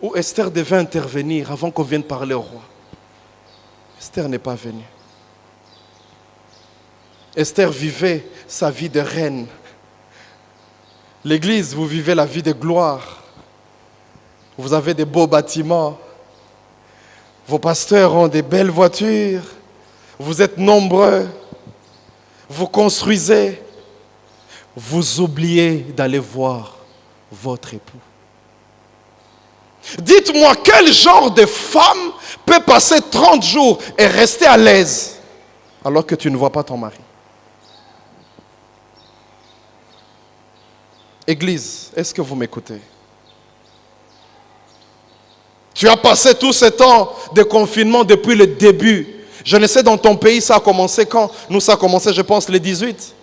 où Esther devait intervenir avant qu'on vienne parler au roi. Esther n'est pas venue. Esther vivait sa vie de reine. L'église, vous vivez la vie de gloire. Vous avez des beaux bâtiments. Vos pasteurs ont des belles voitures. Vous êtes nombreux. Vous construisez. Vous oubliez d'aller voir votre époux. Dites-moi, quel genre de femme peut passer 30 jours et rester à l'aise alors que tu ne vois pas ton mari? Église, est-ce que vous m'écoutez? Tu as passé tout ce temps de confinement depuis le début. Je ne sais, dans ton pays, ça a commencé quand? Nous, ça a commencé, je pense, le 18.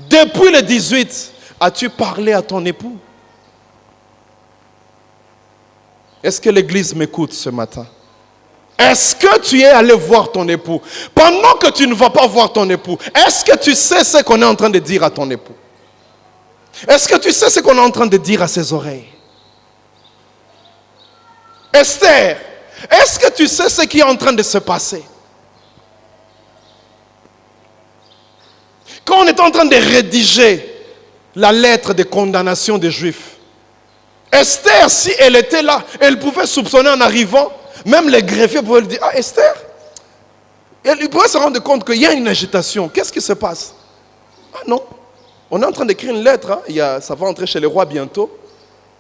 Depuis le 18, as-tu parlé à ton époux? Est-ce que l'église m'écoute ce matin? Est-ce que tu es allé voir ton époux? Pendant que tu ne vas pas voir ton époux, est-ce que tu sais ce qu'on est en train de dire à ton époux? Est-ce que tu sais ce qu'on est en train de dire à ses oreilles? Esther, est-ce que tu sais ce qui est en train de se passer? Quand on est en train de rédiger la lettre de condamnation des Juifs, Esther, si elle était là, elle pouvait soupçonner en arrivant, même les greffiers pouvaient lui dire, ah Esther, il pourrait se rendre compte qu'il y a une agitation. Qu'est-ce qui se passe? Ah non, on est en train d'écrire une lettre, hein. Ça va entrer chez les rois bientôt.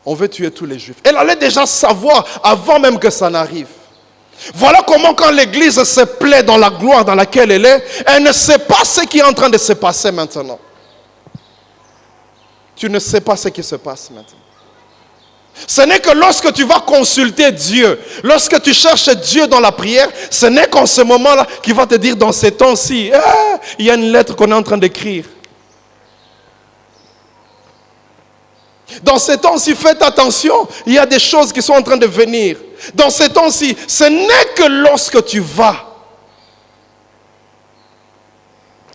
On veut tuer tous les Juifs. Elle allait déjà savoir avant même que ça n'arrive. Voilà comment quand l'église se plaît dans la gloire dans laquelle elle ne sait pas ce qui est en train de se passer maintenant. Tu ne sais pas ce qui se passe maintenant. Ce n'est que lorsque tu vas consulter Dieu, lorsque tu cherches Dieu dans la prière, ce n'est qu'en ce moment-là qu'il va te dire dans ces temps-ci, il y a une lettre qu'on est en train d'écrire. Dans ces temps-ci, faites attention, il y a des choses qui sont en train de venir. Dans ces temps-ci, ce n'est que lorsque tu vas.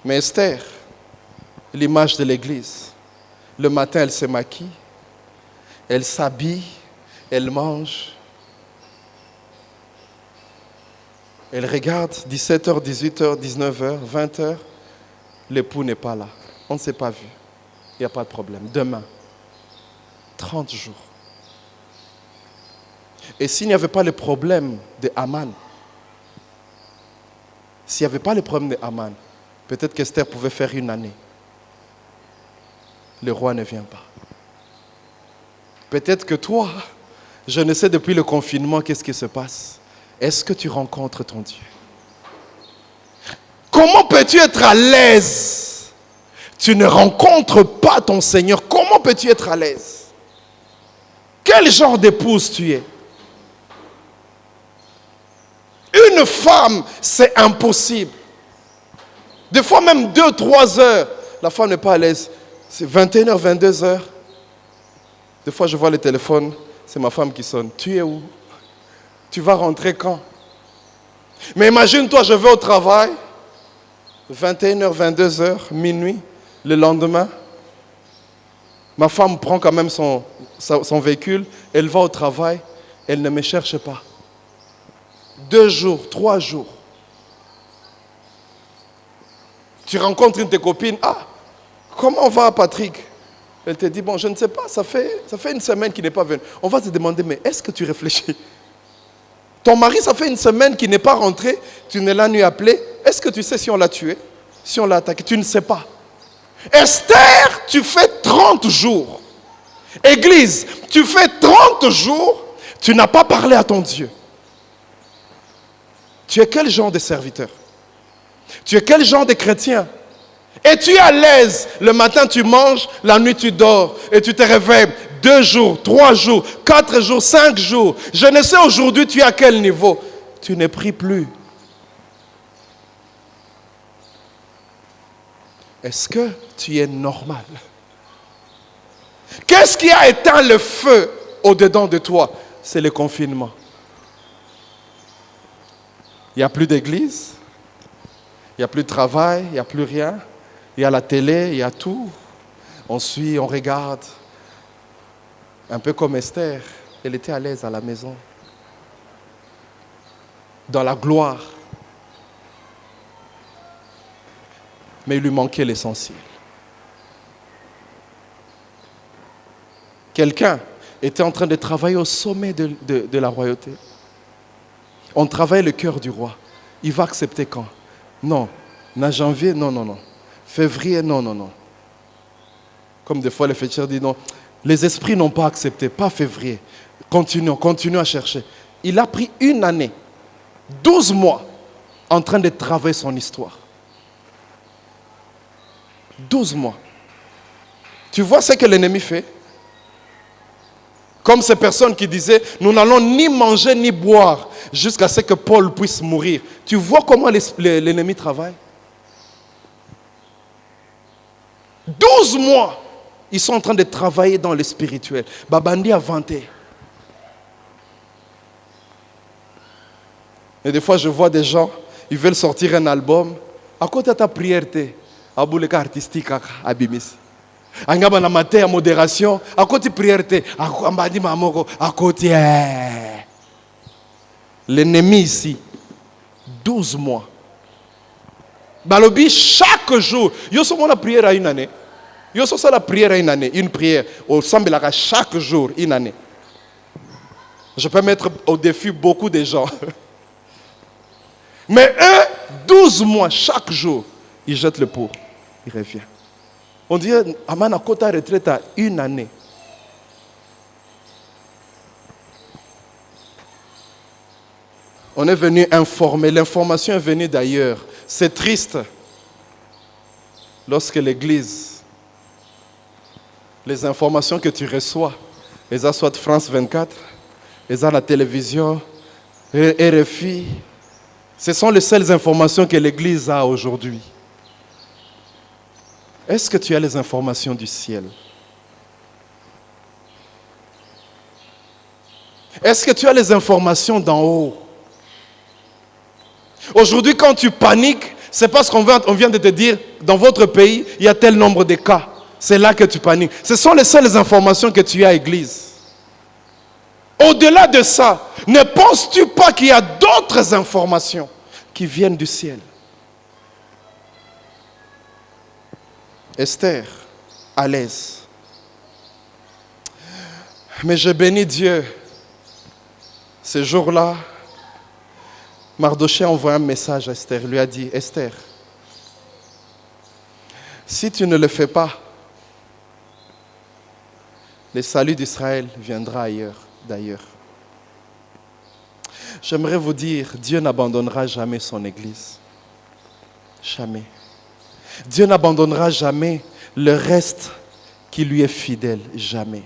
Mais Esther, l'image de l'église, le matin elle se maquille, elle s'habille, elle mange. Elle regarde 17h, 18h, 19h, 20h. L'époux n'est pas là. On ne s'est pas vu. Il n'y a pas de problème. Demain, 30 jours. Et s'il n'y avait pas le problème de Haman, s'il n'y avait pas le problème de Haman, peut-être qu'Esther pouvait faire une année. Le roi ne vient pas. Peut-être que toi, je ne sais depuis le confinement qu'est-ce qui se passe. Est-ce que tu rencontres ton Dieu? Comment peux-tu être à l'aise? Tu ne rencontres pas ton Seigneur. Comment peux-tu être à l'aise? Quel genre d'épouse tu es? Une femme, c'est impossible. Des fois même 2-3 heures, la femme n'est pas à l'aise. C'est 21h, 22h. Des fois je vois le téléphone, c'est ma femme qui sonne. Tu es où? Tu vas rentrer quand? Mais imagine-toi, je vais au travail, 21h, 22h, minuit, le lendemain. Ma femme prend quand même son véhicule, elle va au travail, elle ne me cherche pas. 2 jours, 3 jours. Tu rencontres une de tes copines, comment va Patrick? Elle te dit, bon, je ne sais pas, ça fait une semaine qu'il n'est pas venu. On va te demander, mais est-ce que tu réfléchis? Ton mari, ça fait une semaine qu'il n'est pas rentré, tu ne l'as nu appelé. Est-ce que tu sais si on l'a tué? Si on l'a attaqué? Tu ne sais pas. Esther, tu fais 30 jours. Église, tu fais 30 jours, tu n'as pas parlé à ton Dieu. Tu es quel genre de serviteur? Tu es quel genre de chrétien? Et tu es à l'aise. Le matin, tu manges, la nuit, tu dors. Et tu te réveilles 2 jours, 3 jours, 4 jours, 5 jours. Je ne sais aujourd'hui, tu es à quel niveau? Tu ne pries plus. Est-ce que tu es normal? Qu'est-ce qui a éteint le feu au-dedans de toi? C'est le confinement. Il n'y a plus d'église, il n'y a plus de travail, il n'y a plus rien. Il y a la télé, il y a tout. On suit, on regarde. Un peu comme Esther, elle était à l'aise à la maison. Dans la gloire. Mais il lui manquait l'essentiel. Quelqu'un était en train de travailler au sommet de la royauté. On travaille le cœur du roi. Il va accepter quand? Non. En janvier, non. Février, non. Comme des fois les féticheurs disent non. Les esprits n'ont pas accepté, pas février. Continuons à chercher. Il a pris 1 année, 12 mois, en train de travailler son histoire. 12 mois. Tu vois ce que l'ennemi fait? Comme ces personnes qui disaient, nous n'allons ni manger ni boire jusqu'à ce que Paul puisse mourir. Tu vois comment l'ennemi travaille? 12 mois, ils sont en train de travailler dans le spirituel. Babandi a vanté. Et des fois, je vois des gens, ils veulent sortir un album. À côté de ta prière, à bouleka artistique, à Bimis. Angaba na matin à modération, à côté prière, à côté. L'ennemi ici, 12 mois. Balobi, chaque jour, yo sommes la prière à une année. Yo sommes la prière à une année, une prière. Au Sambelaka, chaque jour, une année. Je peux mettre au défi beaucoup de gens. Mais eux, 12 mois, chaque jour, ils jettent le pot. Ils reviennent. On dit, Amana Kota retraite à une année. On est venu informer. L'information est venue d'ailleurs. C'est triste lorsque l'Église, les informations que tu reçois, les soit de France 24, les à la télévision, RFI, ce sont les seules informations que l'Église a aujourd'hui. Est-ce que tu as les informations du ciel? Est-ce que tu as les informations d'en haut? Aujourd'hui, quand tu paniques, c'est parce qu'on vient de te dire, dans votre pays, il y a tel nombre de cas. C'est là que tu paniques. Ce sont les seules informations que tu as, Église. Au-delà de ça, ne penses-tu pas qu'il y a d'autres informations qui viennent du ciel? Esther, à l'aise. Mais je bénis Dieu. Ce jour-là, Mardochée a envoyé un message à Esther. Il lui a dit, Esther, si tu ne le fais pas, le salut d'Israël viendra d'ailleurs. J'aimerais vous dire, Dieu n'abandonnera jamais son Église. Jamais. Dieu n'abandonnera jamais le reste qui lui est fidèle. Jamais.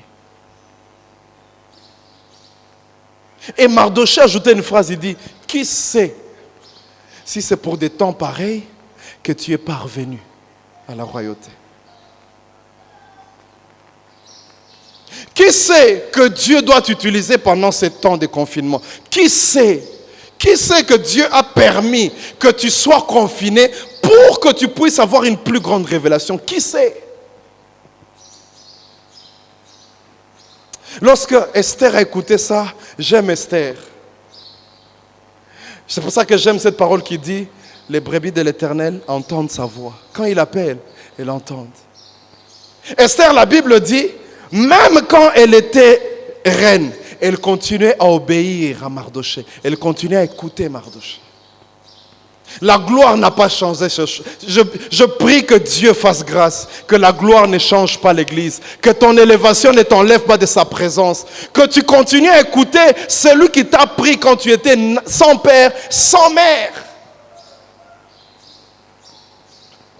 Et Mardochée a ajouté une phrase, il dit, qui sait si c'est pour des temps pareils que tu es parvenu à la royauté? Qui sait que Dieu doit t'utiliser pendant ces temps de confinement? Qui sait? Qui sait que Dieu a permis que tu sois confiné pour que tu puisses avoir une plus grande révélation? Qui sait? Lorsque Esther a écouté ça, j'aime Esther. C'est pour ça que j'aime cette parole qui dit, les brebis de l'Éternel entendent sa voix. Quand il appelle, elles l'entendent. Esther, la Bible dit, même quand elle était reine, elle continuait à obéir à Mardochée. Elle continuait à écouter Mardochée. La gloire n'a pas changé. Je prie que Dieu fasse grâce, que la gloire ne change pas l'Église, que ton élévation ne t'enlève pas de sa présence, que tu continues à écouter celui qui t'a pris quand tu étais sans père, sans mère.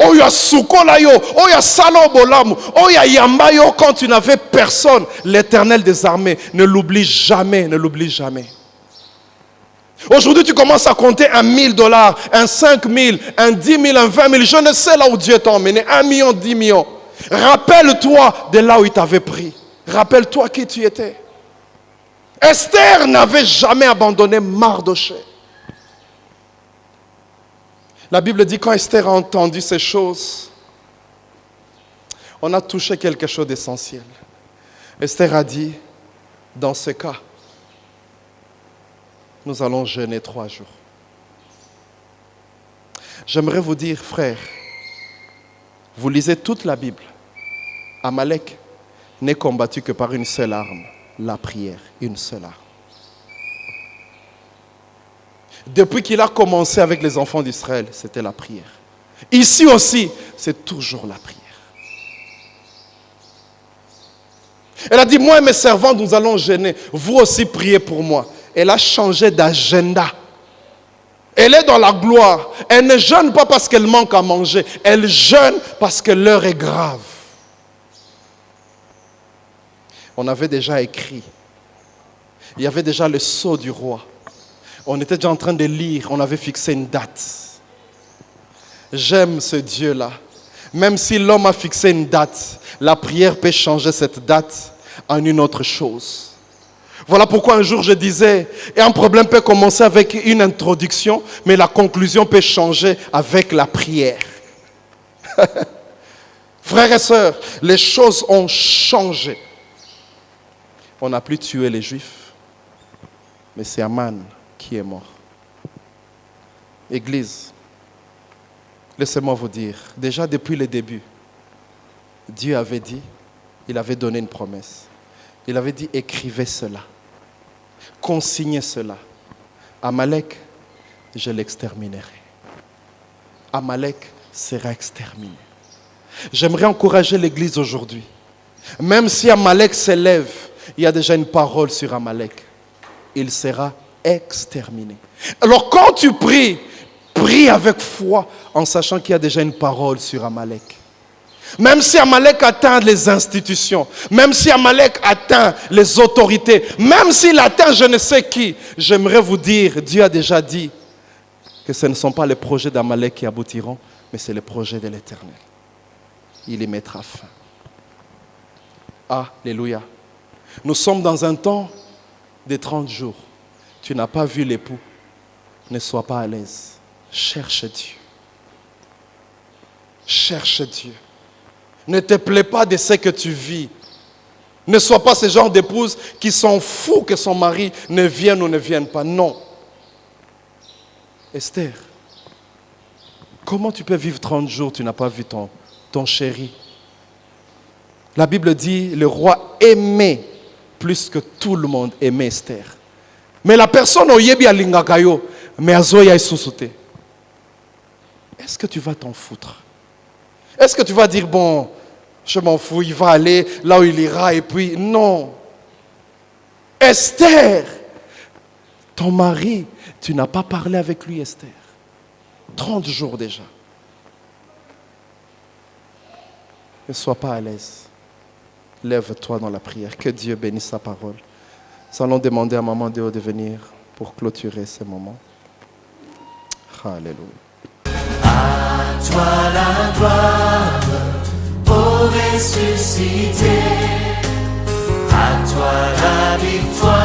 Oya Soukolayo, Oya Salobolamu, Oya Yambayo, quand tu n'avais personne, l'Éternel des armées, ne l'oublie jamais, ne l'oublie jamais. Aujourd'hui, tu commences à compter $1,000, un 5 000, un 10 000, un 20 000. Je ne sais là où Dieu t'a emmené. 1 million, 10 millions. Rappelle-toi de là où il t'avait pris. Rappelle-toi qui tu étais. Esther n'avait jamais abandonné Mardochée. La Bible dit quand Esther a entendu ces choses, on a touché quelque chose d'essentiel. Esther a dit, dans ce cas, nous allons jeûner 3 jours. J'aimerais vous dire, frères, vous lisez toute la Bible. Amalek n'est combattu que par une seule arme, la prière, une seule arme. Depuis qu'il a commencé avec les enfants d'Israël, c'était la prière. Ici aussi, c'est toujours la prière. Elle a dit, moi et mes servantes, nous allons jeûner. Vous aussi, priez pour moi. Elle a changé d'agenda. Elle est dans la gloire. Elle ne jeûne pas parce qu'elle manque à manger. Elle jeûne parce que l'heure est grave. On avait déjà écrit. Il y avait déjà le sceau du roi. On était déjà en train de lire. On avait fixé une date. J'aime ce Dieu-là. Même si l'homme a fixé une date, la prière peut changer cette date en une autre chose. Voilà pourquoi un jour je disais, et un problème peut commencer avec une introduction, mais la conclusion peut changer avec la prière. Frères et sœurs, les choses ont changé. On n'a plus tué les Juifs, mais c'est Aman qui est mort. Église, laissez-moi vous dire, déjà depuis le début, Dieu avait dit, il avait donné une promesse. Il avait dit, écrivez cela, consignez cela. Amalek, je l'exterminerai. Amalek sera exterminé. J'aimerais encourager l'Église aujourd'hui. Même si Amalek s'élève, il y a déjà une parole sur Amalek. Il sera exterminé. Alors quand tu pries, prie avec foi en sachant qu'il y a déjà une parole sur Amalek. Même si Amalek atteint les institutions, même si Amalek atteint les autorités, même s'il atteint je ne sais qui, j'aimerais vous dire, Dieu a déjà dit que ce ne sont pas les projets d'Amalek qui aboutiront, mais c'est les projets de l'Éternel. Il y mettra fin. Alléluia. Nous sommes dans un temps de 30 jours. Tu n'as pas vu l'époux. Ne sois pas à l'aise. Cherche Dieu. Cherche Dieu. Ne te plains pas de ce que tu vis. Ne sois pas ce genre d'épouse qui s'en fout que son mari ne vienne ou ne vienne pas. Non. Esther, comment tu peux vivre 30 jours, tu n'as pas vu ton chéri? La Bible dit, le roi aimait plus que tout le monde aimait Esther. Mais la personne oyebi alingakayo, mais azoya isusute. Est-ce que tu vas t'en foutre? Est-ce que tu vas dire, bon, je m'en fous, il va aller là où il ira et puis, non. Esther, ton mari, tu n'as pas parlé avec lui, Esther. 30 jours déjà. Ne sois pas à l'aise. Lève-toi dans la prière. Que Dieu bénisse sa parole. Nous allons demander à Maman Déo de venir pour clôturer ce moment. Alléluia. À toi la gloire, ô ressuscité. À toi la victoire.